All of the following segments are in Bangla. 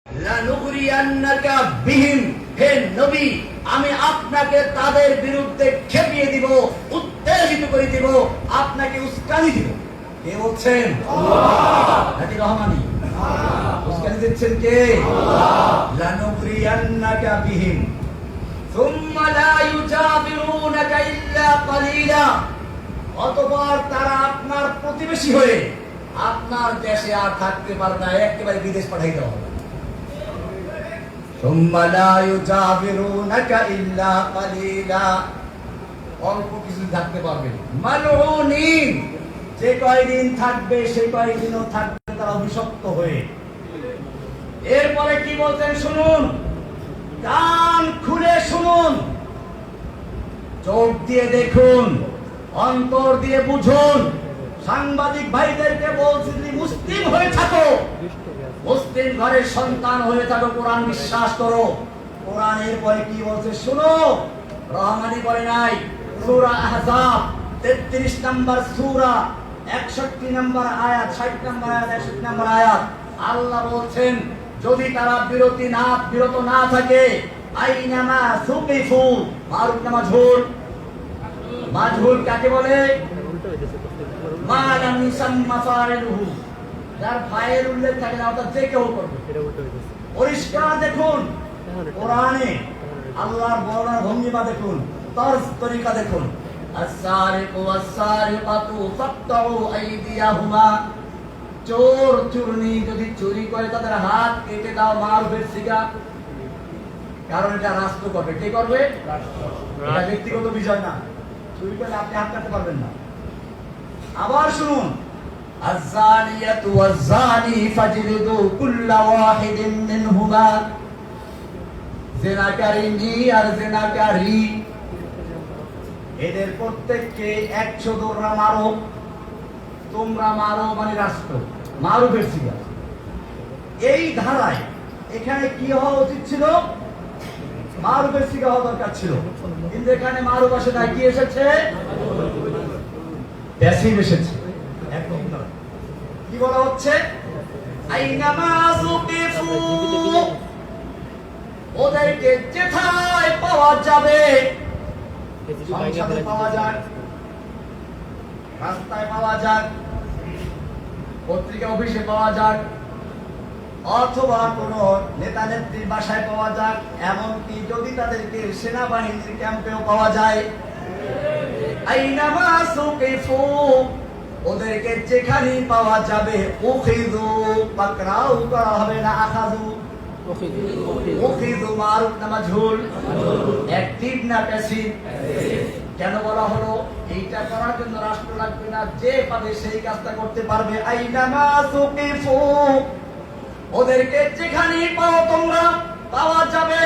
লানুগরিয়ান্নাকা বিহিম, হে নবী আমি আপনাকে তাদের বিরুদ্ধে খেপিয়ে দিব, উত্তেজিত করে দিব, আপনাকে উস্কানি দিব। কে বলছেন? আল্লাহ। নাকি রহমানি? আল্লাহ। উস্কানি দিচ্ছেন কে? আল্লাহ। লানুগরিয়ান্নাকা বিহিম সুম্মা লা ইউজাবিরুনাকা ইল্লা কালিলা, অতঃপর তারা আপনার প্রতিবেশী হয়ে আপনার দেশে আর থাকতে পারবে না, একেবারে বিদেশ পাঠাই দেওয়া হবে। সুম্মা লা ইউজাবিরুনাকা ইল্লা কালিলা, অল্প কিছু থাকতে পারবে। মালউনিন, যে কয়দিন থাকবে সেই কয়দিনও থাকবে তারা অভিশপ্ত হয়ে। এরপরে কি বলতেন শুনুন, কান খুলে শুনুন, চোখ দিয়ে দেখুন, অন্তর দিয়ে বুঝুন। সাংবাদিক ভাইদেরকে বলছি, যদি মুসলিম হয়ে থাকো, মুসলিম ঘরের সন্তান হয়ে থাকো, কোরআন বিশ্বাস করো। কোরআনের পরে কি বলছে শুনো, রহমানি বলে নাই। সূরা আহজাব 33 নম্বর সূরা 61 নম্বর আয়াত, 60 নম্বর আয়াত, 61 নম্বর আয়াত, আল্লাহ বলছেন যদি তারা বিরত না থাকে, আইনামা সুকিফু, মারুফ না মাজহুল? মাজহুল কাকে বলে? মা লাম ইউসাম্মা ফাইলুহু, যার ফাইল উল্লেখ থাকে না, অর্থাৎ যে কেউ করবে। পরিষ্কার দেখুন কোরআনে আল্লাহর বর্ণনার ভঙ্গিমা দেখুন, তরজ তরিকা দেখুন। আস-সারিকু ওয়াস-সারিকাতু ফাকতাউ আইদিয়াহুমা, চোর চুরনি যদি চুরি করে তাদের হাত কেটে দাও, মারুফের সিগা। কারণ এটা রাষ্ট্র করবে। কে করবে? এটা ব্যক্তিগত বিষয় না। চুরি করলে আপনি হাত কাটতে পারবেন না। আবার শুনুন, আয-যানিয়াতু ওয়াজ-যানি ফাজলিদু কুল্লা ওয়াহিদিন মিনহুমা, জিনাকারিনী আর জিনাকারী এদের প্রত্যেককে 100 দৌড়া মারো। তোমরা মারো মানে রাষ্ট্র, মারুফের সিগা। এই ধারায় এখানে কি হওয়া উচিত ছিল? মারুফের সিগা হওয়া দরকার ছিল, কিন্তু এখানে মারুফ আসে না, কি এসেছে? প্যাসিভ এসেছে। একদম কি বলা হচ্ছে? আইনামা সুকিফু, ওদেরকে যেথায় পাওয়া যাবে, সংসদে পাওয়া যাক, রাস্তায় পাওয়া যাক, পত্রিকা অফিসে পাওয়া যাক, অথবা কোন নেতা নেত্রীর বাসায় পাওয়া যাক, এমনকি যদি তাদেরকে সেনাবাহিনীর ক্যাম্পেও পাওয়া যায়, আইনামা সুকিফু, ওদেরকে যেখানেই পাওয়া যাবে, উখিযু, পাকড়াও করা হবে না, আখাযু। উখিযু মারুফ না মাজহুল? অ্যাক্টিভ না প্যাসিভ? কেন বলা হলো? এইটা করার জন্য রাষ্ট্র লাগবে না, যে পাবে সেই কাজটা করতে পারবে। আইনামা সুকিফু, ওদেরকে যেখানেই পাও তোমরা, পাওয়া যাবে,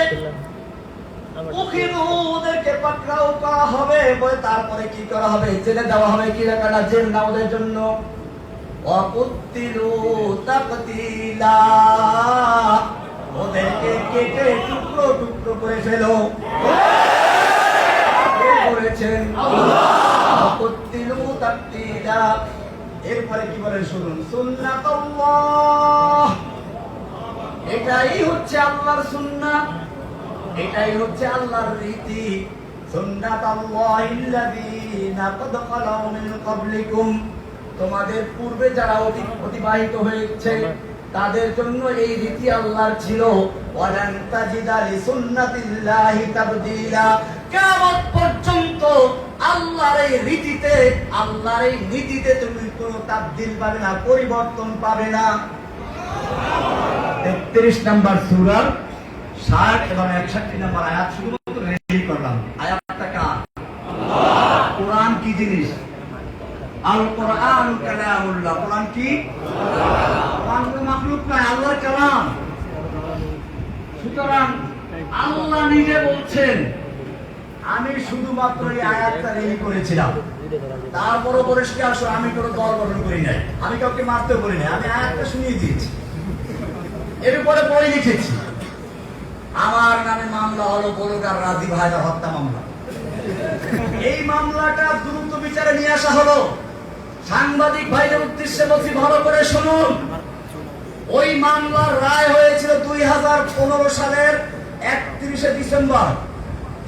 উখিযু, ওদেরকে পাকড়াও করা হবে। তারপরে কি করা হবে? জেলে দেওয়া হবে। কি রাখাটা? জেল না ওদের জন্য। ওয়াকুতিলু তাকতিলা, ওদেরকে কেটে টুকরো টুকরো করে ফেলো। কে করেছেন? আল্লাহ। ওয়াকুতিলু তাকতিলা। এরপরে কি বলে শুনুন, সুন্নাতুল্লাহ, এটাই হচ্ছে আল্লাহর সুন্নাত, এটাই হচ্ছে আল্লাহর রীতি। সুন্নাতাল্লাহিল্লাযীনা ক্বাদ খালাউ মিন ক্বাবলিকুম, তোমাদের পূর্বে যারা অতিবাহিত হয়েছে তাদের জন্য এই রীতি আল্লাহর ছিল। ওয়ালান তাজিদা লিসুন্নাতিল্লাহি তাবদীলা, কিয়ামত পর্যন্ত আল্লাহর এই রীতিতে, আল্লাহর এই নীতিতে তুমি কোনো তাবদীল পাবে না, পরিবর্তন পাবে না। 33 নম্বর সূরা 60 এবং 61 নম্বর আয়াত শুধুমাত্র রেডি করলাম। আয়াতটা কার? আল্লাহ। কোরআন কি জিনিস? আল কোরআন কালামুল্লাহ। কোরআন কি? কোরআন কোনো মাখলুক নয়, আল্লাহর কালাম। সুতরাং আল্লাহ নিজে বলছেন, আমি শুধুমাত্র এই আয়াতটা রেডি করেছিলাম। তারপরও পরিষ্কার আমি কোনো দল গঠন করি নাই, আমি কাউকে মারতে বলি নাই, আমি আয়াতটা শুনিয়ে দিয়েছি। এর উপরে বই লিখেছি। আমার নামে মামলা হলো বলগার রাজীব হায়দার হত্যা মামলা। এই মামলাটা দ্রুত বিচারে নিয়ে আসা হলো। সাংবাদিক ভাইদের উদ্দেশ্যে বলছি, ভালো করে শুনুন। ওই মামলার রায় হয়েছিল 2015 সালের 31শে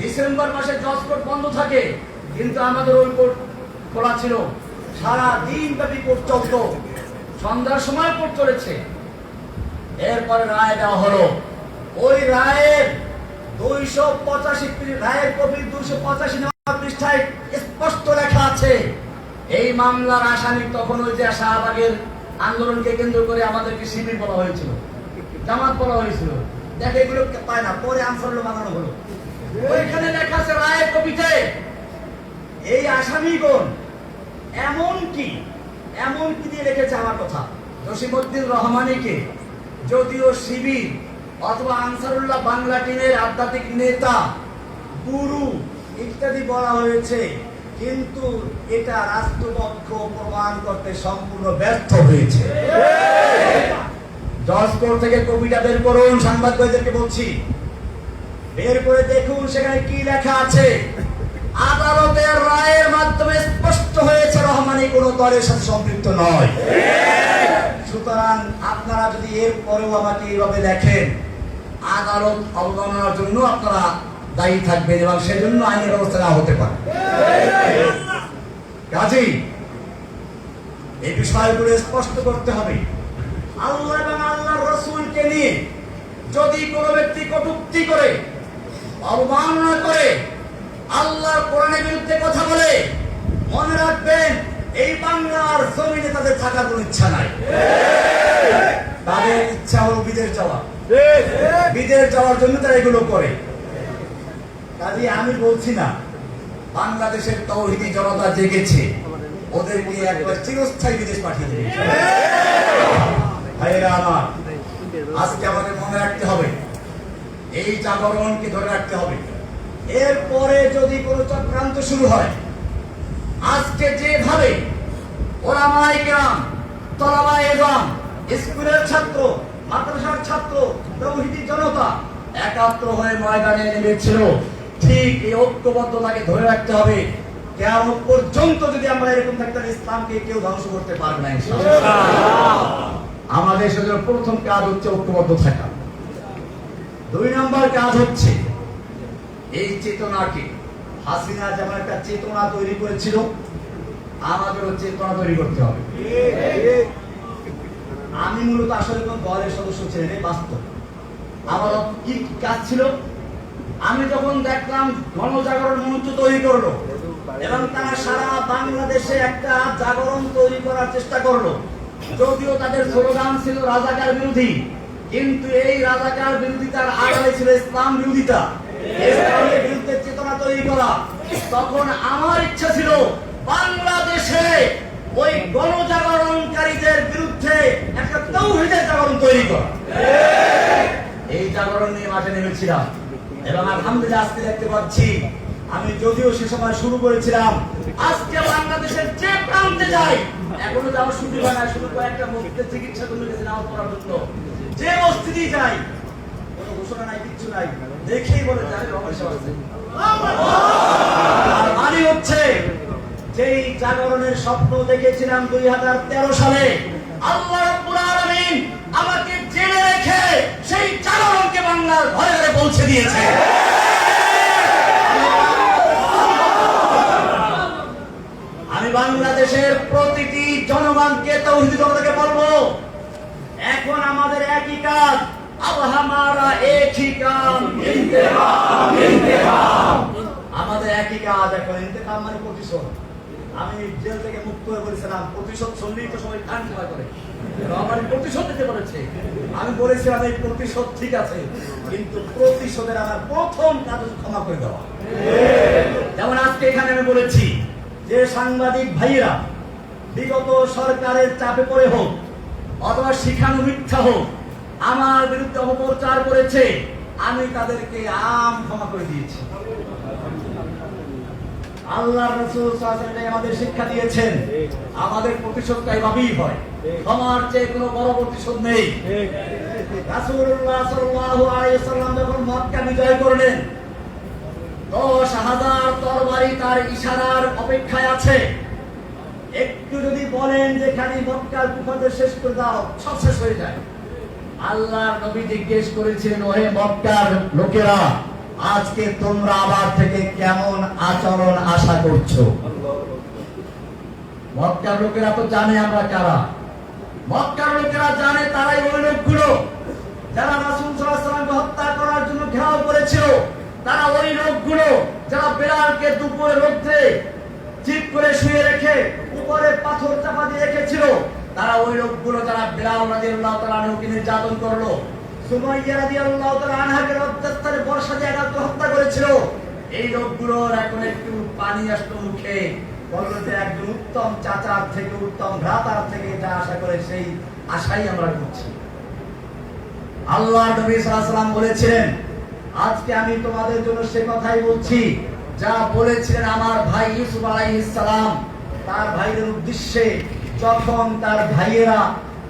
ডিসেম্বর মাসে জজ কোর্ট বন্ধ থাকে, কিন্তু আমাদের ওই কোর্ট খোলা ছিল। সারা দিন ব্যাপী কোর্ট চলত, সন্ধ্যার সময় কোর্ট চলেছে। এরপরে রায় দেওয়া হলো। ওই রায়ের 285 রায়ের কপি 285 নম্বর পৃষ্ঠায় স্পষ্ট লেখা আছে, এই মামলার আসামি তখন ওই যে শাহবাগের আন্দোলনকে কেন্দ্র করে আমাদেরকে শিবির বলা হয়েছিল, জামাত বলা হয়েছিল। দেখে এগুলো পায় না, পরে আনসারুল্লাহ বানানো হলো। ওইখানে লেখা আছে রায়ের কপিতে, এই আসামিগণ এমন কি দিয়ে লিখেছে আমার কথা, জসিমউদ্দিন রহমানীকে যদিও শিবির অথবা আনসারুল্লাহ বাংলা টিমের আধ্যাত্মিক নেতা, গুরু ইত্যাদি বলা হয়েছে, কিন্তু এটা রাষ্ট্রপক্ষ প্রমাণ করতে সম্পূর্ণ ব্যর্থ হয়েছে। জজ কোর্ট থেকে কপিটা বের করুন, সাংবাদিকদেরকে বলছি, বের করে দেখুন সেখানে কি লেখা আছে। আদালতের রায়ের মাধ্যমে স্পষ্ট হয়েছে রহমানী কোন দলের সাথে সম্পৃক্ত নয়। সুতরাং আপনারা যদি এর পরেও আমাকে এইভাবে লেখেন, আদালত অবমাননার জন্য আপনারা দায়ী থাকবেন এবং সেজন্য আইনের ব্যবস্থা না হতে পারে। কাজেই এই বিষয়গুলো স্পষ্ট করতে হবে। আল্লাহ এবং আল্লাহর রাসূলকে নিয়ে যদি কোনো ব্যক্তি কটূক্তি করে, অবমাননা করে, আল্লাহর কোরআনের বিরুদ্ধে কথা বলে, মনে রাখবেন এই বাংলার জমিনে তাদের থাকার কোনো ইচ্ছা নাই। তাদের ইচ্ছা হলো বিদেশ যাওয়া, বিদেশ যাওয়ার জন্য তারা এগুলো করে। কাজে আমি বলছি না বাংলাদেশের তাওহীদি জনতা জেগেছে, ওদেরকে একবার চিরস্থায়ী বিদেশ পাঠিয়ে দেবে। ভাইয়েরা আমার, আজকে আমাদের মনে রাখতে হবে, এই জাগরণকে ধরে রাখতে হবে। এরপরে যদি কোনো চক্রান্ত শুরু হয়, আজকে যেভাবে ওলামায়ে কেরাম, তলাবায়ে ইলম, স্কুলের ছাত্র, মাদ্রাসার ছাত্র, তাওহীদি জনতা একাত্র হয়ে ময়দানে নেমেছিল, ঠিক এই ঐক্যবদ্ধতাকে ধরে রাখতে হবে। কিয়ামত পর্যন্ত যদি আমরা এরকম থাকি, তাহলে ইসলামকে কেউ ধ্বংস করতে পারবে না ইনশাআল্লাহ। আমাদের সেজন্য প্রথম কাজ হচ্ছে ঐক্যবদ্ধ থাকা। 2 নম্বর কাজ হচ্ছে এই চেতনাকে, হাসিনা যেমন একটা চেতনা তৈরি করেছিল, আমাদেরও চেতনা তৈরি করতে হবে। আমি মূলত আসলে কোন দলের সদস্য ছিলেন, এই বাস্তব। আমার কি কাজ ছিল, আমি যখন দেখলাম গণজাগরণ মঞ্চ তৈরি করলো এবং তারা সারা বাংলাদেশে একটা জাগরণ তৈরি করার চেষ্টা করলো, যদিও তাদের স্লোগান ছিল রাজাকার বিরোধী, কিন্তু এই রাজাকার বিরোধিতার আড়ালে ছিল ইসলাম বিরোধিতা, ইসলামের বিরুদ্ধে চেতনা তৈরি করা। তখন আমার ইচ্ছা ছিল বাংলাদেশে ওই গণজাগরণকারীদের বিরুদ্ধে একটা তাওহীদের জাগরণ তৈরি করা। এই জাগরণ নিয়ে মাঠে নেমেছিলাম এবং আলহামদুলিল্লাহ আজকে দেখতে পাচ্ছি, আমি যদিও সে সময় শুরু করেছিলাম, আজকে বাংলাদেশের যে প্রান্তে যাই, এখনো যাওয়ার সুযোগ হয় না, শুধু কয়েকটা মসজিদের চিকিৎসা জন্য গেছে নামাজ পড়ার জন্য, যে মসজিদেই যাই কোনো ঘোষণা নাই, কিচ্ছু নাই, দেখেই বলে যায় রমেশ আছে। মানে হচ্ছে যেই জাগরণের স্বপ্ন দেখেছিলাম 2013 সালে, আল্লাহ রাব্বুল আলামিন আমাকে জেনে রেখে সেই জাগরণকে বাংলার ঘরে ঘরে পৌঁছে দিয়েছে। আমি বাংলাদেশের প্রতিটি জনগণকে, তাওহীদি জনতাকে বলবো, এখন আমাদের একই কাজ, अब हमारा एक ही काम इंतकाम इंतकाम। আমাদের একই কাজ এখন, ইন্তেকাম মানে প্রতিশোধ। আমি জেল থেকে মুক্ত হয়ে বলেছিলাম প্রতিশোধ শুনলেই তো সবাই কান খাড়া করে, আমার প্রতিশোধ দিতে বলেছে। আমি বলেছিলাম এই প্রতিশোধ ঠিক আছে, কিন্তু প্রতিশোধের আমার প্রথম কাজ ক্ষমা করে দেওয়া। যেমন আজকে এখানে আমি বলেছি যে সাংবাদিক ভাইয়েরা বিগত সরকারের চাপে পড়ে হোক অথবা শিখানো মিথ্যা হোক আমার বিরুদ্ধে অপপ্রচার করেছে, আমি তাদেরকে ক্ষমা করে দিয়েছি। আল্লাহর রাসূল সাল্লাল্লাহু আলাইহি ওয়াসাল্লাম আমাদের শিক্ষা দিয়েছেন, আমাদের প্রতিশোধটা এইভাবেই হয়, ক্ষমার চেয়ে কোনো বড় প্রতিশোধ নেই। রাসূলুল্লাহ সাল্লাল্লাহু আলাইহি ওয়াসাল্লাম যখন মক্কা বিজয় করলেন, 10,000 তরবারি তার ইশারার অপেক্ষায় আছে। একটু যদি বলেন যে খালি মক্কার কুফারদের শেষ করে দাও, সব শেষ হয়ে যায়। আল্লাহর নবী জিজ্ঞেস করেছেন, ওহে মক্কার লোকেরা, আজকে তোমরা আমার থেকে কেমন আচরণ আশা করছো? মক্কার লোকেরা তো জানে আমরা কারা। মক্কার লোকেরা জানে তারাই ওই লোকগুলো যারা রাসূল সাল্লাল্লাহু আলাইহি ওয়াসাল্লামকে হত্যা করার জন্য ঘেরাও করেছিল। তারা ওই লোকগুলো যারা বেলালকে দুপুরে রোদ্রে চিপ করে শুয়ে রেখে উপরে পাথর চাপা দিয়ে রেখেছিল। তারা ওই লোকগুলো যারা বেলাল রাদিয়াল্লাহু তাআলা আনহুকে নির্যাতন করলো, সুমাইয়া রাদিয়াল্লাহু তাআলা আনহাকে রক্তস্থানে বর্ষা দিয়ে আঘাত করে হত্যা করেছিল। এই লোকগুলোর এখন একটু পানি আসলো মুখে, বলল যে একজন উত্তম চাচার থেকে, উত্তম ভ্রাতার থেকে যা আশা করে সেই আশাই আমরা করছি। আল্লাহর নবী সাল্লাল্লাহু আলাইহি ওয়াসাল্লাম বলেছিলেন, আজকে আমি তোমাদের জন্য সে কথাই বলছি যা বলেছিলেন আমার ভাই ইউসুফ আলাইহিস সালাম তার ভাইদের উদ্দেশ্যে। যখন তার ভাইয়েরা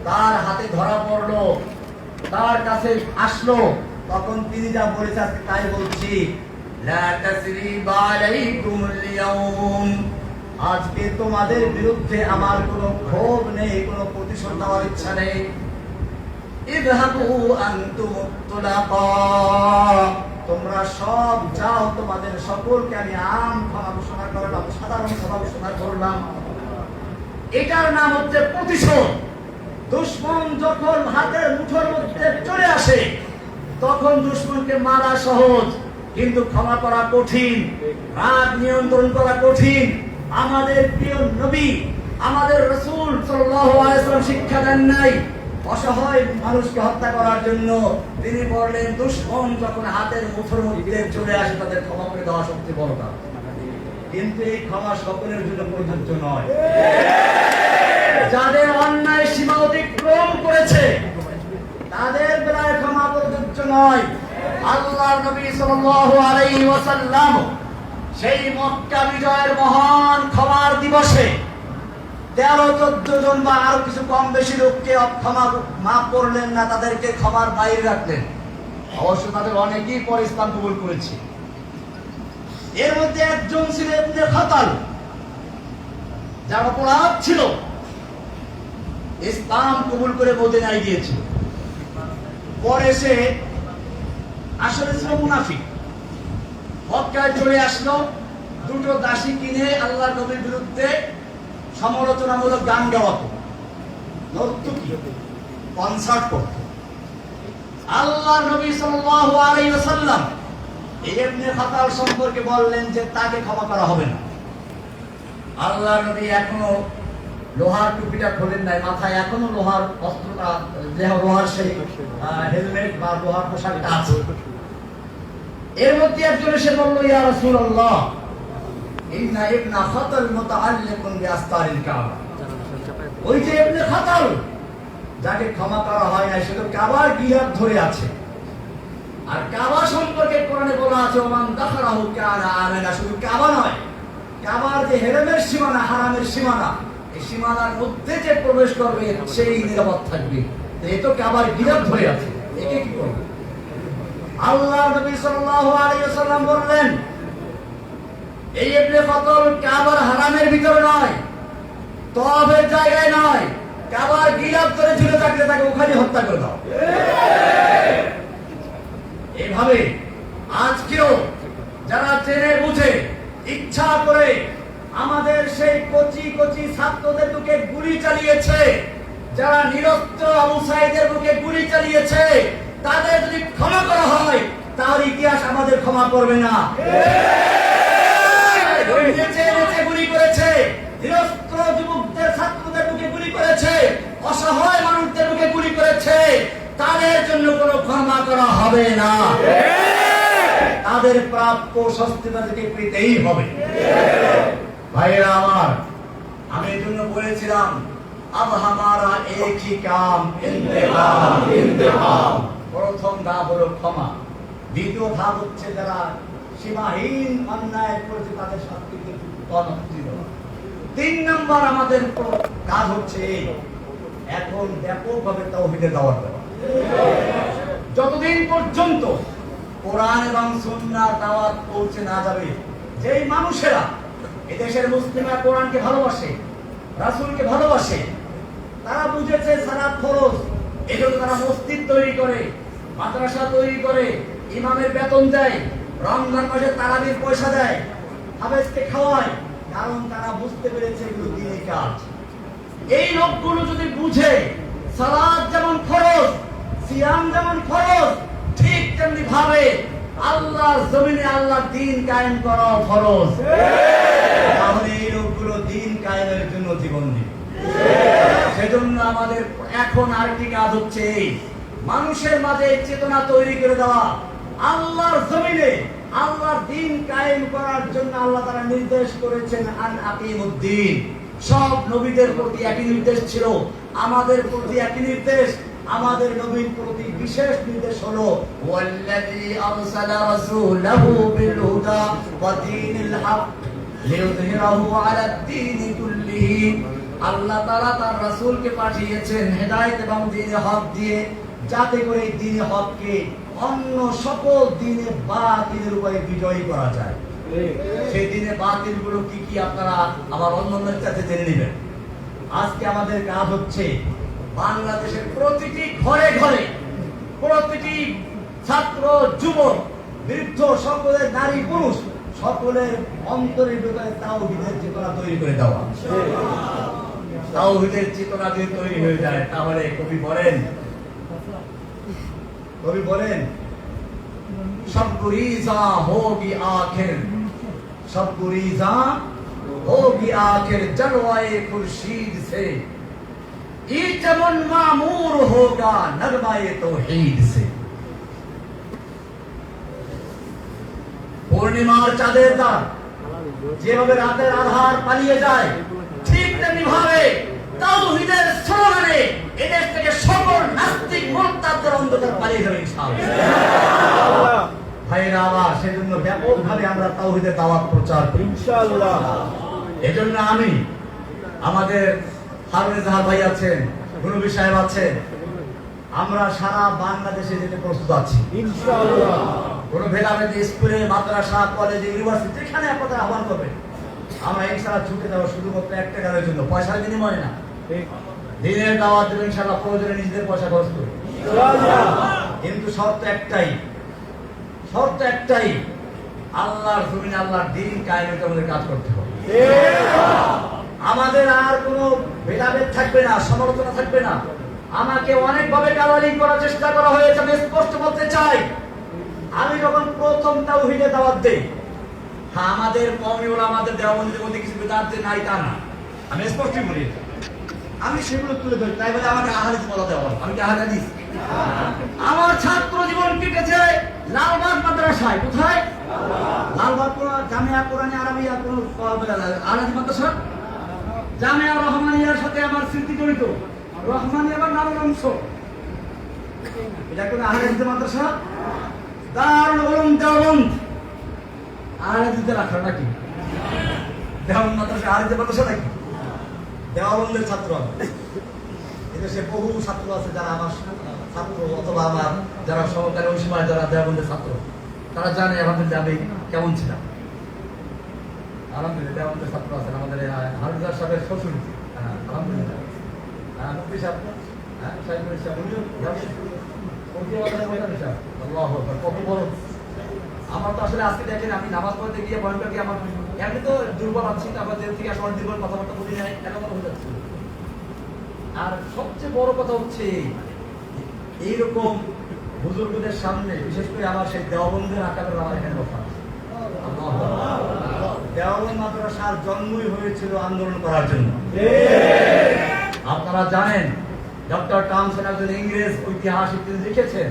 তার হাতে ধরা পড়লো, তার কাছে আসলো, তখন তিনি যা বলেছে আজকে তাই বলছি, লা তাসরিবা আলাইকুমুল ইয়াউম, আজকে তোমাদের বিরুদ্ধে আমার কোনো ক্ষোভ নেই, কোনো প্রতিশোধ নেওয়ার ইচ্ছা নেই। ইযহাবু আনতুম তুলাকা, তোমরা সব যাও, তোমাদের সকলকে আমি আম ক্ষমা ঘোষণা করলাম, সাধারণ ক্ষমা ঘোষণা করলাম। এটার নাম হচ্ছে প্রতিশোধ। দুশমন যখন হাতের মুঠোর মধ্যে চলে আসে তখন দুশমনকে মারা সহজ, কিন্তু ক্ষমা করা কঠিন, রাগ নিয়ন্ত্রণ করা কঠিন। আমাদের প্রিয় নবী, আমাদের রাসূল সাল্লাল্লাহু আলাইহি ওয়াসাল্লাম শিক্ষা দেন নাই অসহায় মানুষকে হত্যা করার জন্য। তিনি বললেন, দুশমন যখন হাতের মুঠোর মধ্যে চলে আসে তাদের ক্ষমা করে দেওয়া সবচেয়ে বড় কাজ। কিন্তু এই ক্ষমা সকলের জন্য প্রযোজ্য নয়। যাদের অন্যায় সীমা অতিক্রম করেছে তাদের বেলায় ক্ষমা প্রযোজ্য নয়। আল্লাহর নবী সাল্লাল্লাহু আলাইহি ওয়াসাল্লাম সেই মক্কা বিজয়ের মহান ক্ষমার দিবসে 13-14 জন বা আরো কিছু কম বেশি লোককে ক্ষমা মাফ করলেন না, তাদেরকে ক্ষমার বাইরে রাখলেন। অবশ্য তাদের অনেকেই পরে ইসলাম কবুল করেছে। এর মধ্যে একজন ছিল ইবনে খাতাল, যার অপরাধ ছিল ইসলাম কবুল করে মদিনায় গিয়েছিল। পরে সে আসলে ছিল মুনাফিক। মক্কায় চলে আসলো, দুটো দাসী কিনে আল্লাহর নবীর বিরুদ্ধে সমালোচনামূলক গান গাওয়াতো, নর্তকী, কনসার্ট করত। আল্লাহর নবী সাল্লাল্লাহু আলাইহি ওয়াসাল্লাম ইবনে খাতাল সম্পর্কে বললেন যে তাকে ক্ষমা করা হবে না। আল্লাহর নবী এখনো লোহার টুপিটা খোলেন নাই, মাথায় এখনো লোহার অস্ত্রটা, লোহার সেই হেলমেট বা লোহার পোশাকটা আছে। এর মধ্যে একজন এসে বলল, ইয়া রাসূলুল্লাহ, ইন্না ইবনা খাতাল মুতাআল্লিকুন বিআস্তারিল কাবা। ওই যে ইবনে খাতাল যাকে ক্ষমা করা হয় না, সে তো কাবার গিলাফ ধরে আছে। আর কাবা সম্পর্কে কোরআনে বলা আছে, ওমান দাখালাহু কানা আমিনা। শুধু কাবা নয়, কাবার যে হেরেমের সীমানা, হারামের সীমানা, এই সীমানার মধ্যে যে প্রবেশ করবে সেই নিরাপদ থাকবে। এই তো কাবার গিলাফ ধরে আছে, একে কি করবে? আল্লাহ নবী সাল্লাল্লাহু আলাইহি ওয়াসাল্লাম বললেন, এই ইবনে খাতাল কাবার হারামের ভিতরে নয়, তওয়াফের জায়গায় নয়, কাবার গিলাফ ধরে ঝুলে থাকলে তাকে ওখানে হত্যা করে দাও। এইভাবে আজকেও যারা জেনে বুঝে ইচ্ছা করে আমাদের সেই কচি কচি ছাত্রদের বুকে গুলি চালিয়েছে, যারা নিরস্ত্র আবু সাঈদের বুকে গুলি চালিয়েছে, তাদের যদি ক্ষমা করা হয় তাহলে ইতিহাস আমাদের ক্ষমা করবে না। নেচে নেচে গুলি করেছে, নিরস্ত্র যুবকদের, ছাত্রদের বুকে গুলি করেছে, অসহায় মানুষদের বুকে গুলি করেছে, তাদের জন্য কোনো ক্ষমা করা হবে না। তাদের প্রাপ্য শাস্তি তাদেরকে পেতেই হবে। ভাইরা আমার, আমি এই জন্য বলেছিলাম, আব হামারা এক হি কাম, ইন্তেকাম ইন্তেকাম। প্রথম ধাপ হলো ক্ষমা, দ্বিতীয় ধাপ হচ্ছে যারা সীমাহীন অন্যায় করেছে তাদের শাস্তিকে অনতি দেওয়া। 3 নম্বর আমাদের কাজ হচ্ছে এখন ব্যাপকভাবে তাওহীদের দাওয়াত দেওয়া। যতদিন পর্যন্ত কোরআন এবং সুন্নাহর দাওয়াত পৌঁছে না যাবে, যেই মানুষেরা এদেশের মুসলিমরা কোরআনকে ভালোবাসে, রাসূলকে ভালোবাসে, তারা বুঝেছে সালাত ফরজ, এজন্য তারা মসজিদ তৈরি করে, মাদ্রাসা তৈরি করে, ইমামের বেতন দেয়, রমজান মাসে তারাবির পয়সা দেয়, হাফেজকে খাওয়ায়, কারণ তারা বুঝতে পেরেছে এগুলো দ্বীনি কাজ। এই লোকগুলো যদি বুঝে সালাত যেমন ফরজ, সিয়াম যেমন ফরজ, ঠিক তেমনি ভাবে আল্লাহর জমিনে আল্লাহর দ্বীন কায়েম করা ফরজ, তাহলে এই লোকগুলো দ্বীন কায়েমের জন্য জীবন দিবে। সেজন্য আমাদের এখন আরেকটি কাজ হচ্ছে এই মানুষের মাঝে চেতনা তৈরি করে দেওয়া, আল্লাহর জমিনে আল্লাহর দ্বীন কায়েম করার জন্য আল্লাহ তাআলা নির্দেশ করেছেন আন আকিমুদ্দিন। সব নবীদের প্রতি একই নির্দেশ ছিল, আমাদের প্রতি একই নির্দেশ। আমাদের নবীর প্রতি বিশেষ নির্দেশ হলো ওয়াল্লাযী আরসালা রাসূলাহু বিল হুদা ওয়া দীনিল হক লিইয়ুযহিরাহু আলাদ দীনি কুল্লিহি। আল্লাহ তাআলা তার রাসূলকে পাঠিয়েছেন হেদায়েত এবং দ্বীনে হক দিয়ে, যাতে করে এই দ্বীনে হককে অন্য সকল দ্বীনে বাতিলের উপরে বিজয়ী করা যায়। সেই দ্বীনে বাতিলগুলো কি কি আপনারা আমার অন্যদের কাছে জেনে নেবেন। আজকে আমাদের কাজ হচ্ছে বাংলাদেশের প্রতিটি ঘরে ঘরে, প্রতিটি ছাত্র, যুবক, বৃদ্ধ, সকলের নারী পুরুষ, সকলের অন্তরের ভিতরে তাওহীদের চেতনা তৈরি করে দেওয়া। তাওহীদের চেতনা যদি তৈরি হয়ে যায়, তাহলে কবি বলেন সব গুরিজা হোগি আখির, সব গুরিজা होगी आखिर जलवाए खुर्शीद से, ये चमन मामूर होगा नगमाए तौहीद से। পূর্ণিমার চাঁদের দাগ যেভাবে রাতের আধার পালিয়ে যায়, ঠিক তেমনি ভাবে তাওহীদের স্লোগানে এদেশ থেকে সকল নাস্তিক মুরতাদদের অন্ধকার পালিয়ে যাবে ইনশাআল্লাহ। ভাইরা আমার, সেজন্য ব্যাপকভাবে আমরা তাওহীদের দাওয়াত প্রচার করি ইনশাআল্লাহ। এজন্য আমি, আমাদের হারুন জাহার ভাই আছেন, গুরুবি সাহেব আছেন, আমরা সারা বাংলাদেশে যেতে প্রস্তুত আছি ইনশাআল্লাহ। কোন ভেদাভেদ স্কুলে, মাদ্রাসা, কলেজে, ইউনিভার্সিটি যেখানে আপনারা আহ্বান করবেন, আমরা ইনশাআল্লাহ ছুটে যাবো, শুধুমাত্র একটা কারণের জন্য, পয়সার বিনিময়ে না। দিনের দাওয়াত দেবেন ইনশাআল্লাহ, প্রয়োজনে নিজেদের পয়সা খরচ করে ইনশাআল্লাহ। কিন্তু শর্ত একটাই, আল্লাহর জমিনে আল্লাহর দ্বীন কায়েমের জন্য আমাদের কাজ করতে হবে। আমাদের আর কোনো ভেদাভেদ থাকবে না, সমালোচনা থাকবে না। আমাকে অনেকভাবে গালাগালি করার চেষ্টা করা হয়েছে, আমি স্পষ্ট বলতে চাই, আমি যখন প্রথম তাওহীদের দাওয়াত দেই, হ্যাঁ আমাদের কওমি ওলামাদের দেওবন্দিদের মধ্যে কিছু বিদআত নাই তা না, আমি স্পষ্টই বলি, আমি সেগুলো তুলে ধরি, তাই বলে আমাকে আহলে বলা দেওয়া, আমি কি আহলে হাদিস? আমার ছাত্র জীবন কেটেছে লালবাগ মাদ্রাসায়। কোথায়? লালবাগ জামিয়া কোরআনে আরবিয়া কোন আহলে মাদ্রাসা, জামিয়া রহমানিয়ার সাথে আমার স্মৃতি জড়িত। রহমানিয়া আমার নামের অংশ, এটা কোন আহলে মাদ্রাসা? দারুল উলুম দেওবন্দ আহলে হাদিসদের রাখা নাকি? দেওবন্দ মাদ্রাসা আহলে মাদ্রাসা নাকি? দেওবন্দের ছাত্র আমি। এদেশে বহু ছাত্র আছে যারা আমার ছাত্র, অথবা আমার যারা সহকারী ওই সময় যারা দেওবন্দের ছাত্র, তারা জানে আলহামদুলিল্লাহ আমি কেমন ছিলাম। আলহামদুলিল্লাহ দেওবন্দের ছাত্র আছেন আমাদের হারুন সাহেবের শ্বশুর, আলহামদুলিল্লাহ মুফতি সাহেব, কত বড়। আমার তো আসলে আজকে দেখেন, আমি নামাজ পড়তে গিয়ে ভয়ঙ্কর গিয়ে আমার এমনি তো দুর্বল আছি, তারপর জেল থেকে আসলে দুর্বল কথাবার্তা বলি নাই, এরকম হয়ে যাচ্ছে। আর সবচেয়ে বড় কথা হচ্ছে এইরকম বুজুর্গদের সামনে, বিশেষ করে আমার সেই দেওবন্দের আকারের আমার এখানে কথা, দেওবন্দ মাদ্রাসার জন্মই হয়েছিল আন্দোলন করার জন্য। আপনারা জানেন ডক্টর টমসন একজন ইংরেজ ঐতিহাসিক, তিনি লিখেছেন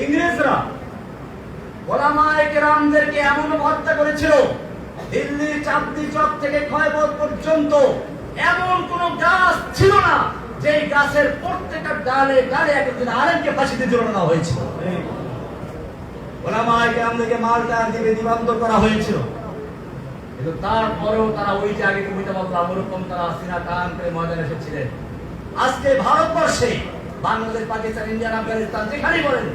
ইংরেজরা ওলামায়ে কেরামদেরকে এমন হত্যা করেছিল, দিল্লির চাঁদনি চক থেকে খয়বর পর্যন্ত এমন কোন গাছ ছিল না যে গাছের প্রত্যেকটা ডালে ডালে একজন আলেমকে ফাঁসিতে ঝুলানো হয়েছিল। ওলামায়ে কেরামদেরকে মালটা দিবে দিবান্তর করা হয়েছিল, কিন্তু তারপরেও তারা ওই যে আগে কবিতা বলতাম ওরকম তারা সিনা টান করে ময়দানে এসেছিলেন। আজকে ভারতবর্ষে, বাংলাদেশ, পাকিস্তান, ইন্ডিয়া, আফগানিস্তান যেখানেই বলেন,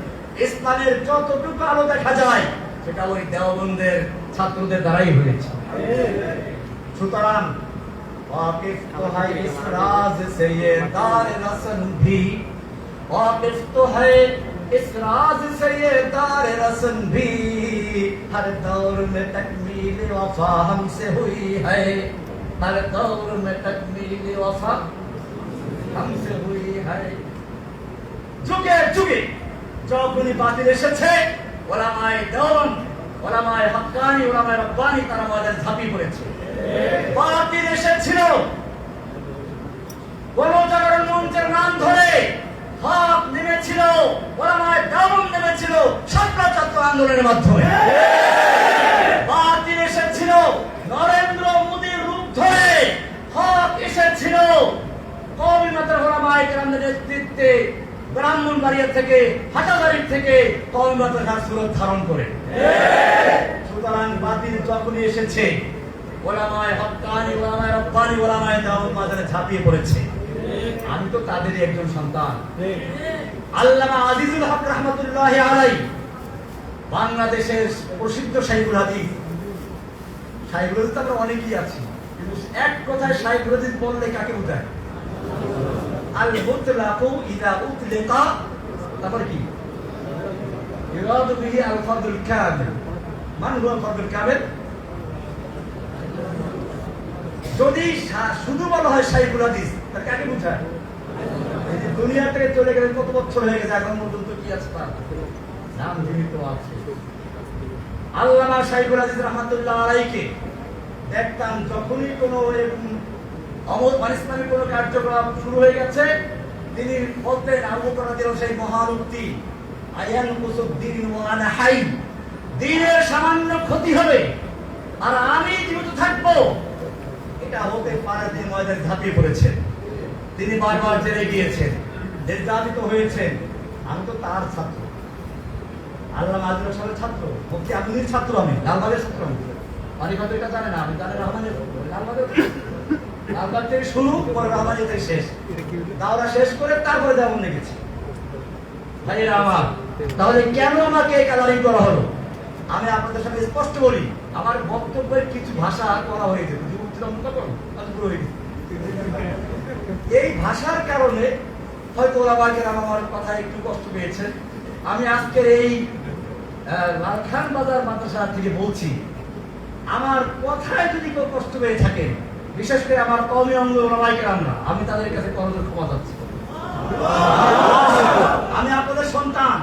ইসলামের যতটুকু আলো দেখা যায় সেটা ওই দেওবন্দের ছাত্রদের দ্বারাই হয়েছে। সুতরাং वाकिफ तो है इस राज से ये दार रसन भी वाकिफ तो है इस राज से ये दार रसन भी हर दौर में तकमील वफा हमसे हुई है हर दौर में तकमील वफा हमसे हुई है যুগে যুগে যখনই বাতিল এসেছে ওলামায়ে দেওবন্দ ওলামায়ে হক্কানি ওলামায়ে রব্বানি তারা ময়দানে ঝাঁপিয়ে পড়েছে বাতিল এসেছিল গণজাগরণ মঞ্চের নাম ধরে হক নেমেছিল ওলামায়ে দেওবন্দ নেমেছিল ছাত্র আন্দোলনের মাধ্যমে বাতিল এসেছিল নরেন্দ্র মোদীর রূপ ধরে হক এসেছিল কওমি মাদ্রাসার ওলামায়ে কেরামদের নেতৃত্বে ব্রাহ্মণবাড়িয়া থেকে হাটাজারি থেকে কওমি মাদ্রাসার সুরত ধারণ করে সুতরাং বাতিল যখনই এসেছে ওলামায়ে হক্কানি ওলামায়ে রব্বানি ওলামায়ে দেওবন্দ ময়দানে ঝাঁপিয়ে পড়েছে আমি তো তাদেরই একজন সন্তান আল্লামা আজিজুল হক রাহমাতুল্লাহি আলাইহি বাংলাদেশের প্রসিদ্ধ শাইখুল হাদিস শাইখুল হাদিস আমরা অনেকেই আছি কিন্তু এক কথায় শাইখুল হাদিস বললে কাকে বোঝায় আল মুতলাকু ইযা উতলিকা তারপর কি ইরাদু বিহি আল ফাদুল কামিল মান হুয়া ফাদুল কামিল যদি শুধু বলা হয় শাইখুল হাদিস তাহলে কাকে বোঝায় এই যে দুনিয়া থেকে চলে গেলেন কত বছর হয়ে গেছে এখন পর্যন্ত কি আছে তার নাম জীবিত আছে আল্লামা শাইখুল হাদিস রাহমাতুল্লাহ আলাইহিকে দেখতাম যখনই কোনো ইসলামী কোনো কার্যক্রম শুরু হয়ে গেছে তিনি বলতেন আবু বকর রাদিয়াল্লাহু সেই মহান উক্তি আয়ান কুসুদ্দিন ওয়া আনা হাই দ্বীনের সামান্য ক্ষতি হবে আর আমি জীবিত থাকবো এটা হতে পারে তিনি ময়দানে ঝাঁপিয়ে পড়েছেন তিনি বারবার জেলে গিয়েছেন নির্যাতিত হয়েছেন আমি তো তার ছাত্র আল্লামা আজিজুল সাহেবের ছাত্র মুফতি আব্দুল ছাত্র আমি লালবাগের ছাত্র আমি অনেক হয়তো এটা জানে না আমি জানি রহমানের লালবাগের লালবাগ থেকে শুরু পরে রহমানের থেকে শেষ দাওরা শেষ করে তারপরে দেওবন্দে গেছি ভাইরা আমার তাহলে কেন আমাকে কালারিং করা হলো আমি আপনাদের সামনে স্পষ্ট বলি আমার বক্তব্যের কিছু ভাষা করা হয়ে যেত এই ভাষার কারণে হয়তো ওলামায়ে আমার কথা একটু কষ্ট পেয়েছেন আমি আজকের এই লালখান বাজার মাদ্রাসা থেকে বলছি আমার কথায় যদি কেউ কষ্ট পেয়ে থাকে বিশেষ করে আমার কওমি অঙ্গ ওলামায়ে কেরামরা আমি তাদের কাছে করজোড়ে ক্ষমা চাচ্ছি আমি আপনাদের সন্তান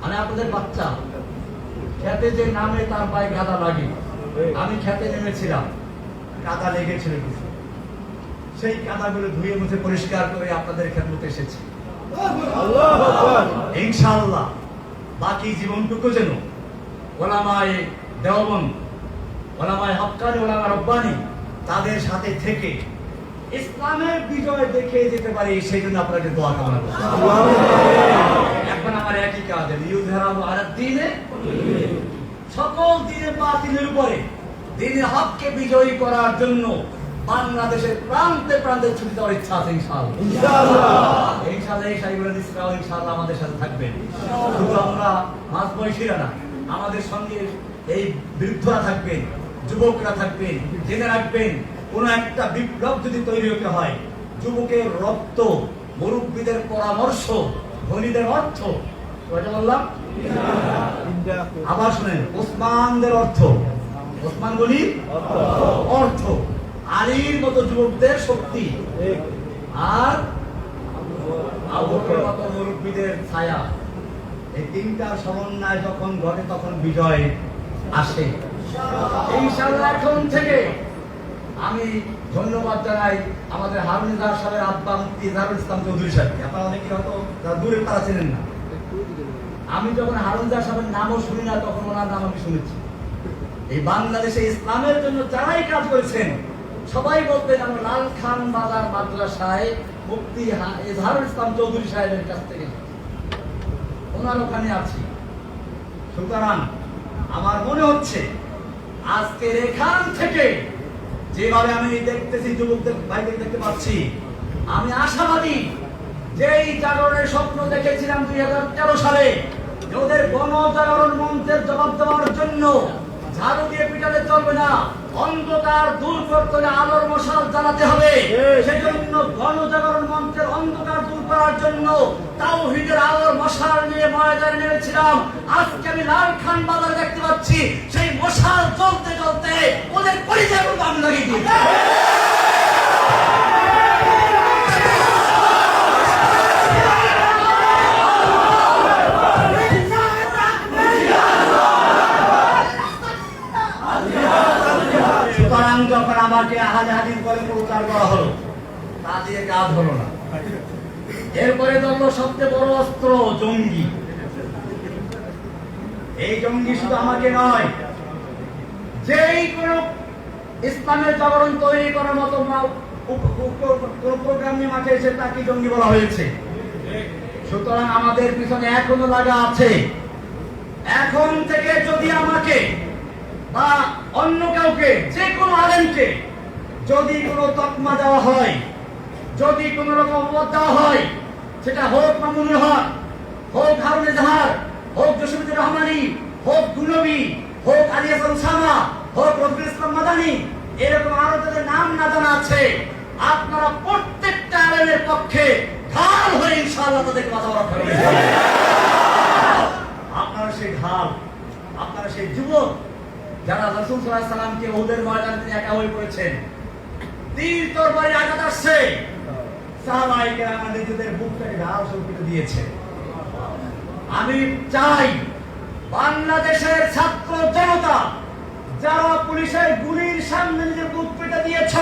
আমি আপনাদের বাচ্চা খেতে যে নামে তার পায়ে কাদা লাগে আমি খেতে নেমেছিলাম কাদা লেগেছিল কিছু সেই কাদাগুলো ধুয়ে মুছে পরিষ্কার করে আপনাদের খেদমতে এসেছি ইনশাআল্লাহ বাকি জীবনটুকু যেন ওলামায়ে দেওবন্দ ওলামায়ে হক্কানি ওলামায়ে রব্বানি তাদের সাথে থেকে ইসলামের বিজয় দেখে যেতে পারি সেই জন্য আপনাকে দোয়া কামনা করছি এখন আমার একই কাজ ইউযহারু আলা দ্বীনে সকল দ্বীনে বাতিলের উপরে দ্বীনের হককে বিজয়ী করার জন্য বাংলাদেশের প্রান্তে প্রান্তে ছুটে যাওয়ার ইচ্ছা আছে ইনশাআল্লাহ এই শাইখুল হাদিসরাও ইনশাআল্লাহ আমাদের সাথে থাকবেন শুধু আমরা মাঝবয়সীরা না আমাদের সঙ্গে এই বৃদ্ধরা থাকবেন যুবকরা থাকবেন জেনে রাখবেন কোন একটা বিপ্লব যদি তৈরি হতে হয় যুবকের রক্ত মুরব্বীদের পরামর্শ ধনীদের অর্থ কয়টা বললাম আবার শুনেন ওসমানদের অর্থ ওসমান গনির অর্থ আলীর মতো যুবকদের শক্তি আর আবু বকরের মতো মুরব্বীদের ছায়া এই তিনটার সমন্বয় যখন ঘটে তখন বিজয় আসে ইনশাআল্লাহ এখন থেকে আমি ধন্যবাদ জানাই আমাদের হারুন ইজাহার সাহেবের আব্বা মুফতি ইজাহারুল ইসলাম চৌধুরী সাহেবকে আপনারা অনেকে হয়তো দূরে তারা চেনেন না আমি যখন হারুন ইজাহার সাহেবের নামও শুনি না তখন ওনার নাম আমি শুনেছি এই বাংলাদেশে ইসলামের জন্য যারাই কাজ করেছেন সবাই বলতেন আমরা লালখান বাজার মাদ্রাসায় মুফতি ইজাহারুল ইসলাম চৌধুরী সাহেবের কাছ থেকে ওনার ওখানে আছি সুতরাং আমার মনে হচ্ছে আজকের এখান থেকে যেভাবে আমি দেখতেছি যুবকদের ভাইদের দেখতে পাচ্ছি আমি আশাবাদী যে এই জাগরণের স্বপ্ন দেখেছিলাম 2013 সালে ওদের গণজাগরণ মঞ্চের জবাব দেওয়ার জন্য ঝাড়ু দিয়ে পিটালে চলবে না, অন্ধকার দূর করতে হলে আলোর মশাল জ্বালাতে হবে। সেজন্য গণজাগরণ মঞ্চের অন্ধকার দূর করার জন্য তাওহীদের আলোর মশাল নিয়ে ময়দানে নেমেছিলাম। আজকে আমি লালখান বাজার দেখতে পাচ্ছি সেই মশাল জ্বলতে জ্বলতে ওদের পরিচয় আমি লাগিয়ে দিয়েছি। যখন আমাকে আহাজে হাজির করে প্রচার করা হলো, তা দিয়ে কাজ হলো না। এরপরে ধরলো সবচেয়ে বড় অস্ত্র জঙ্গি। এই জঙ্গি শুধু আমাকে নয়, যেই কোন ইসলামের জাগরণ তৈরি করার মতো কোন প্রোগ্রাম নিয়ে মাঠে এসে তাকে জঙ্গি বলা হয়েছে। সুতরাং আমাদের পিছনে এখনো লাগা আছে। এখন থেকে যদি আমাকে বা অন্য কাউকে, যে কোনো আলেমকে যদি কোনো তকমা দেওয়া হয়, যদি কোন রকম অপবাদ দেওয়া হয়, সেটা হোক মামুনুল হক, হোক হারুন এজাহার, হোক জসিমুদ্দিন রহমানী, হোক গুলবি, হোক আলী হাসান সামা, হোক রফিকুল ইসলাম মাদানী, এরকম আরো যাদের নাম না জানা আছে, আপনারা প্রত্যেকটা আলেমের পক্ষে ঢাল হয়ে ইনশাআল্লাহ তাদেরকে মাথা রক্ষা করবেন। আপনারা সেই ঢাল, আপনারা সেই যুবক যারা রাসূল সাল্লাল্লাহু আলাইহি সাল্লামকে উহুদের ময়দানে তিনি একা হয়ে পড়েছেন, তীর তরবারি আঘাত আসছে, সাহাবায়ে কেরাম নিজেদের বুকটাকে ঢাল শক্তিত দিয়েছে। আমি চাই বাংলাদেশের ছাত্র জনতা যারা পুলিশের গুলির সামনে নিজের বুক পেতে দিয়েছ,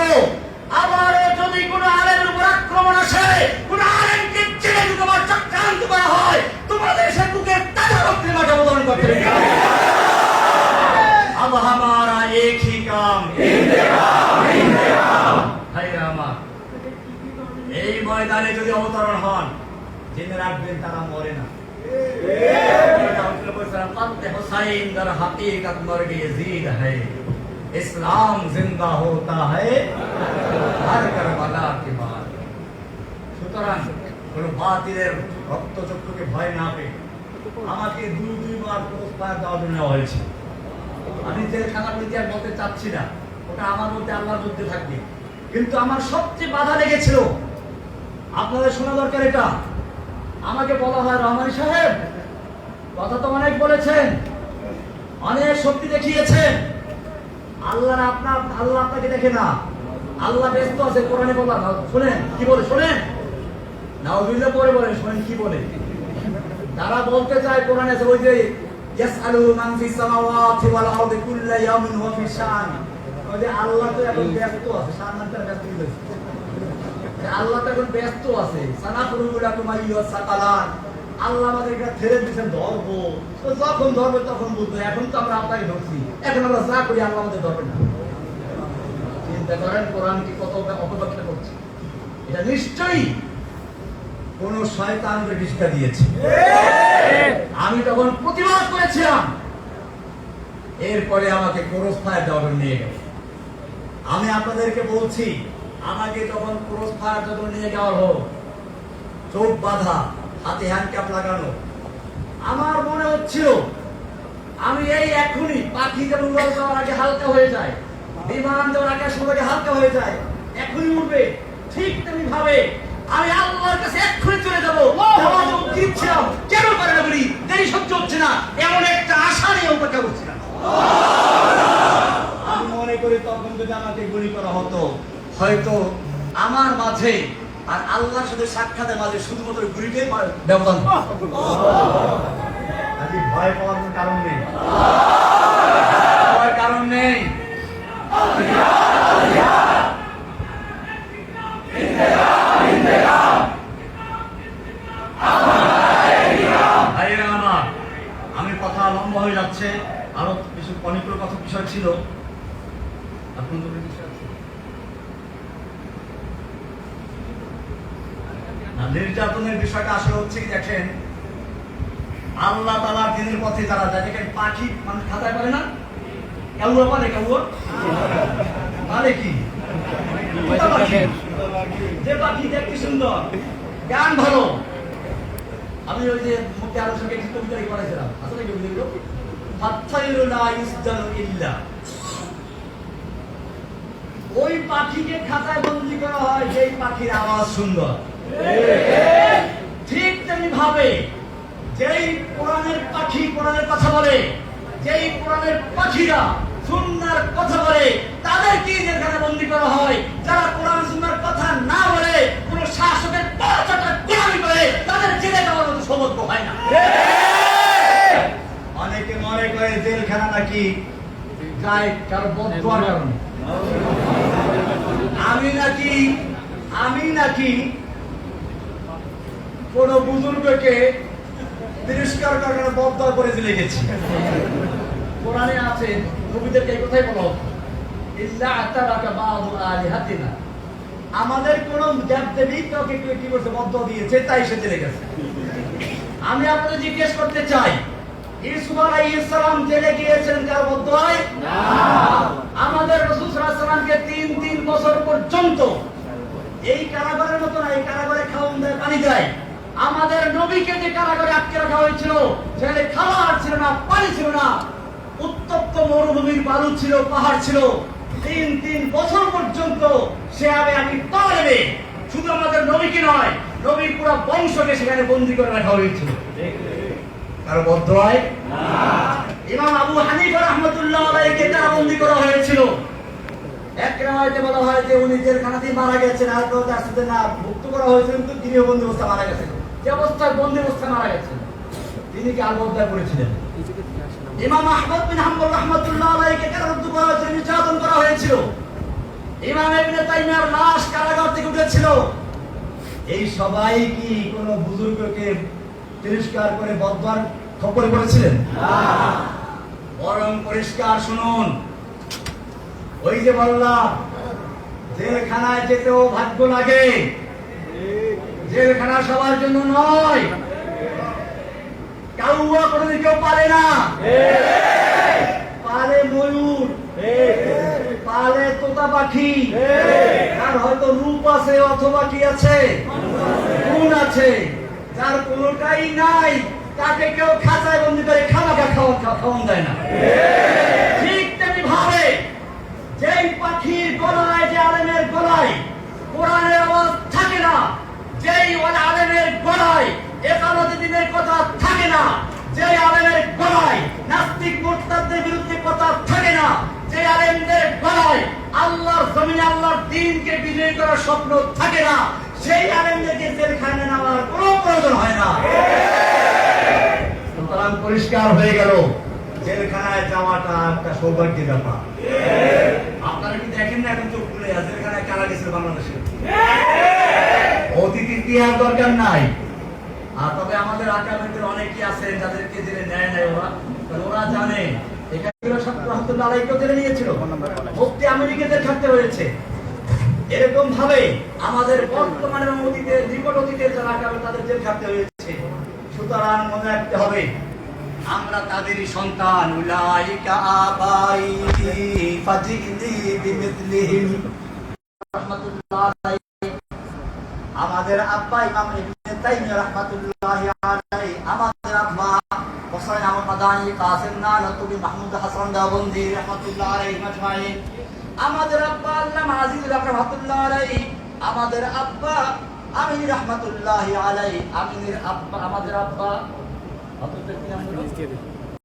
আবারও যদি কোনো আলেমের উপর আক্রমণ আসে, কোনো আলেমকে ছেড়ে দিতে বা চক্রান্ত করা হয়, তোমাদের সে বুকে তাজা রক্তের মাঠে অবতরণ করতে হবে। अब हमारा एक ही काम এই ময়দানে যদি অবতরণ হন, জেনে রাখবেন তারা মরে না। ইসলাম জিন্দা হোতা হ্যায় হর কারবালা কে বাদ। সুতরাং কোন বাতিলের রক্তচক্ষুকে ভয় না পেয়ে আমাকে দুইবার পুরস্কার দেওয়ার জন্য নেওয়া হয়েছে। আমি যে খানার ইতিহাস বলতে চাচ্ছি না, ওটা আমার মধ্যে আল্লাহর মধ্যে থাকবে। কিন্তু আমার সবচেয়ে বাধা লেগেছিল, আপনাদের শোনা দরকার এটা। আমাকে বলা হয়, রহমানী সাহেব কথা তো অনেক বলেছেন, অনেক শক্তি দেখিয়েছেন, আল্লাহ আপনাকে দেখে না, আল্লাহ ব্যস্ত আছে। কোরআনে বলা, শোনেন কি বলে, শোনেন নাউজুবিল্লাহ পরে বলেন, শোনেন কি বলে। তারা বলতে চায় কোরআনে আছে, ওই যে ইয়াসআলু মান ফিস সামাওয়াতি ওয়াল আরদি কুল্লা ইয়াউমিন হুয়া ফি শান। ওই যে আল্লাহ তো এখন ব্যস্ত আছে, শানটা ব্যস্ত হয়ে গেছে। আল্লাহ তো এখন ব্যস্ত আছে, সানাফুরু লাকুম আইয়ুহাস সাকালান। আল্লাহ আমাদেরকে ছেড়ে দিয়েছেন ধরবো, তো যখন ধরবে তখন বুঝবো। এখন তো আমরা আপনাকে ধরছি, এখন আমরা যা করি আল্লাহ আমাদের ধরবে না। চিন্তা করেন কোরআন কি কত অপব্যাখ্যা করছে। এটা নিশ্চয়ই কোন শয়তানকে ডিস্কা দিয়েছে। আমি তখন প্রতিবাদ করেছিলাম, এরপরে আমাকে ক্রস ফায়ার জগন নিয়ে গেল। আমি আপনাদেরকে বলছি, আমাকে যখন ক্রস ফায়ার জগন নিয়ে যাওয়া হোক, চোখ বাঁধা, হাতে হ্যান্ডক্যাপ লাগানো, আমার মনে হচ্ছিল আমি এই এখনই পাখি যেমন উড়াল যাওয়ার আগে হালকা হয়ে যায়, বিমান যাওয়ার আগে সবাইকে হালকা হয়ে যায়, এখনই উঠবে, ঠিক তেমনি ভাবে আমি আল্লাহর কাছে এক্ষুনি চলে যাবো। ছিলাম কেন পারে না বলি, দেরি সহ্য হচ্ছে না, এমন একটা আশা নিয়ে অপেক্ষা করছিলাম। আমি মনে করি তখন যদি আমাকে গুলি করা হতো, হয়তো আমার মাঝে আর আল্লাহর সাথে সাক্ষাতের মাঝে শুধুমাত্র গুলিটাই ব্যবধান। আজ ভয় পাওয়ার কোনো কারণ নেই, ভয়ের কারণ নেই। আমি কথা লম্বা হয়ে যাচ্ছে, আরো কিছু অনেকগুলো কথা বিষয় ছিল। নির্যাতনের বিষয়টা আসলে হচ্ছে কি, দেখেন আল্লাহ তাআলার দিনের পথে যারা যায়, দেখেন পাখি মানুষ খাতায় পারে না, কাউয়া পারে, কাউয়া পারে কি, যে পাখি দেখতে সুন্দর, গান ভালো। আমি ওই যে মুক্তি আলোচনাকে কবিতা পড়াইছিলাম, আসলে কি বুঝলো ফাত্তায়রু লা ইসদারু ইল্লা, ওই পাখিকে খাঁচায় বন্দী করা হয় যেই পাখির আওয়াজ সুন্দর। ঠিক তেমনি ভাবে যেই কোরআনের পাখি কোরআনের কথা বলে, যেই কোরআনের পাখিরা সুন্নাহর কথা বলে, তাদেরকে যেখানে বন্দী করা হয়। যারা কোরআন সুন্নাহর কথা না বলে, কোন শাসকের পরচটা গোলামি করে, তাদের জেলে দেওয়ার মতো সৌভাগ্য হয় না। অনেকে মনে করে জেলখানা নাকি যায় কারো বদদোয়ার কারণে। আমি নাকি কোন বুজুর্গকে তিরস্কার করার বদদোয়া করে জেলে গেছি। কোরআনে আছে, নবীদেরকে এই কথাই বলা হতো, ইল্লা আতারাকা বাদু আলিহাতিনা, আমাদের কোন দেবদেবী কাউকে কি করছে, বদদোয়া দিয়েছে, তাই সে জেলে গেছে। আমি আপনাদের জিজ্ঞেস করতে চাই, ইউসুফ আলাইহিস সালাম জেলে গিয়েছিলেন কার বদদোয়ায়? না। আমাদের রাসূল সাল্লাল্লাহু আলাইহি সাল্লামকে 3 বছর পর্যন্ত এই কারাগারের মতো না, এই কারাগারে খাওয়ান দেয়, পানি দেয়। আমাদের নবীকে যে কারাগারে আটকে রাখা হয়েছিল, সেখানে খাবার ছিল না, পানি ছিল না, উত্তপ্ত মরুভূমির বালু ছিল, পাহাড় ছিল। 3 বছর পর্যন্ত সে আমি তলে, শুধু আমাদের নবীকে নয়, নবীর পুরো বংশকে সেখানে বন্দী করে রাখা হয়েছিল। কারো বদদোয়ায়? না। ইমাম আবু হানিফা রাহমাতুল্লাহ আলাইহিকে বন্দী করা হয়েছিল। এক রাওয়ায়াতে বলা হয় যে উনি জেলখানাতেই মারা গেছেন, আর কেউ আসতে না, মুক্ত করা হয়েছিল, কিন্তু তিনি বন্দী অবস্থা মারা গেছেন। যে অবস্থায় বন্দী অবস্থায় মারা গেছেন, তিনি কি আত্মহত্যা করেছিলেন? ইমাম আহমদ বিন হাম্বল রাহমাতুল্লাহ আলাইহিকে কারারুদ্ধ করা হয়েছিল, নির্যাতন করা হয়েছিল। ইমাম ইবনে তাইমিয়ার লাশ কারাগার থেকে উঠেছিল। এই সবাই কি কোন বুজুর্গকে তিরস্কার করে বদদোয়ার খপ্পরে পড়েছিলেন? না। বরং পরিষ্কার শুনুন, ওই যে বললাম, জেলখানায় যেতেও ভাগ্য লাগে। জেলখানা সবার জন্য নয়। কাউয়া কোনোদিন কেউ পারে না। পারে ময়ূর, পারে তোতা পাখি, আর হয়তো রূপ আছে অথবা কি আছে, গুণ আছে। যার কোনোটাই নাই, তাকে কেউ খাঁচায় বন্দী করে খামাখা খাওয়ান দেয় না। ঠিক তেমনি ভাবে যেই পাখির গলায়, যে আলেমের গলায় কোরআনের আওয়াজ থাকে না, যেই আলেমের গলায় একামত দিনের কথা থাকে না, যেই আলেমের গলায় নাস্তিক মুরতাদদের বিরুদ্ধে কথা থাকে না, যে আলেমদের গলায় আল্লাহর জমিনে আল্লাহর দ্বীনকে বিজয়ী করার স্বপ্ন থাকে না, সেই আলেমদেরকে জেলখানায় নেওয়ার কোনো প্রয়োজন হয় না। সুতরাং পরিষ্কার হয়ে গেল, জেলখানায় যাওয়াটা একটা সৌভাগ্যের ব্যাপার। আপনারা কি দেখেন না এখন চোখ খুলে, জেলখানায় কারা গেছিল বাংলাদেশে? অতীত ইতিহাস দরকার নাই। আর তবে আমাদের আকাবেরদের অনেকেই আছে যাদেরকে জেলে নেয় নাই, ওরা জানে এখানে রহমতুল্লাহ আলাইহিকে জেলে নিয়েছিল, মুফতি আমেরিকাতে থাকতে হয়েছে। এরকম ভাবে আমাদের বর্তমানের অতীতের, নিকট অতীতের যারা আকাবের, তাদের জেল খাটতে হয়েছে। সুতরাং মনে রাখতে হবে, আমরা তাদেরই সন্তান। উলাইকা আবাই ফাজিনি বিমিথলিহিম রাহমাতুল্লাহ আলাইহি। আমাদের আব্বা ইমাম ইবনে তাইমিয়া রাহমাতুল্লাহি আলাইহি, আমাদের আব্বা হোসেন আহমদ মাদানী, কাসিম নানতুবি, মাহমুদ হাসান দেওবন্দি রাহমাতুল্লাহ আলাইহি আজমাইন, আমাদের আব্বা আল্লামা আজিজ রাহমাতুল্লাহ আলাইহি, আমাদের আব্বা আমিন রাহমাতুল্লাহি আলাইহি, আমিনের আব্বা, আমাদের আব্বা